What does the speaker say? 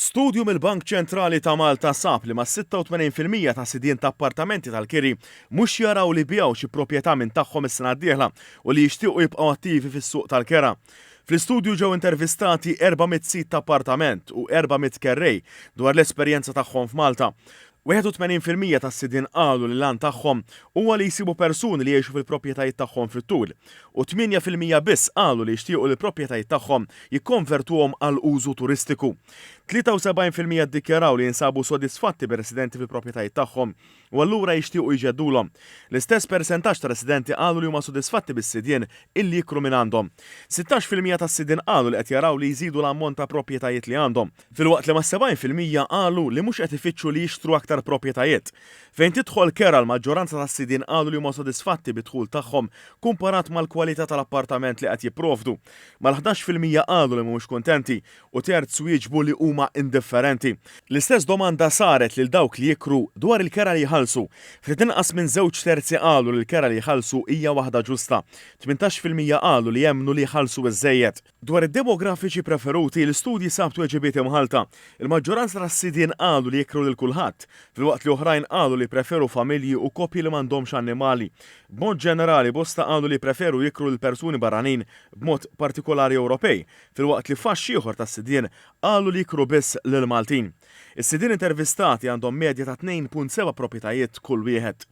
Studju mill-Bank Ċentrali ta' Malta sab li ma' 86% ta' sidien ta' appartamenti tal-kiri mhux jaraw li bjaw xi proprjetà minn tagħhom is-sena d-dieħla u li jixtiequ jibqgħu attivi fis-suq tal-kera. Fl-istudju ġew intervistati 400 sit ta' appartament u 400 kerrej dwar l-esperjenza tagħhom f'Malta. 81% tas-sidien qalu li l-għan tagħhom huwa li jsibu persuni li jgħixu fil-proprjetajiet tagħhom fit-tul u 8% biss qalu li jixtiequ li l-proprjetajiet tagħhom jikkonvertuhom għal użu turistiku. 73% ddikjaraw li jinsabu sodisfatti bir-residenti fil-proprjetajiet tagħhom u allura jixtiequ jġeddulhom. L-istess persentaġġ ta' residenti qalu li huma sodisfatti bis-sidien illi jikru minn għandhom. 16% tas-sidien qalu li qed jaraw li jżidu l-ammont ta' proprjetajiet li għandhom, filwaqt li ma' 70% qalu li mhux qed ifittxu li jixtru aktar proprjetajiet. Fejn tidħol kera l-maġġoranza tas-sidien qalu li huma sodisfatti bid-dħul tagħhom kumparat mal-kwalità tal-appartament li qed jipprovdu. Mal-11% qalu li mhumiex kuntenti u terz wieġbu li huma indifferenti. L-istess domanda saret lil dawk li jikru dwar il-kera li jħallsu. Ftit inqas minn żewġ terzi qalu li l-kera li jħallsu hija waħda ġusta. 18% qalu li jemmnu li jħallsu biżżejjed. Dwar id-demografiċi preferuti l-istudji sabtu eġibiet imħalta. Il-maġġoranza tas-sidien qalu li jikru lil kulħadd, filwaqt li oħrajn qalu li preferu familji u koppji li m'għandhomx annimali. B'mod ġenerali bosta qalu li preferu jikru lil persuni barranin b'mod partikolari Ewropej, filwaqt li faxx ieħor tas-sidien qalu li jikru biss lil Maltin. Is-sidien intervistati għandhom medja ta' 2.7 proprjetajiet kull wieħed.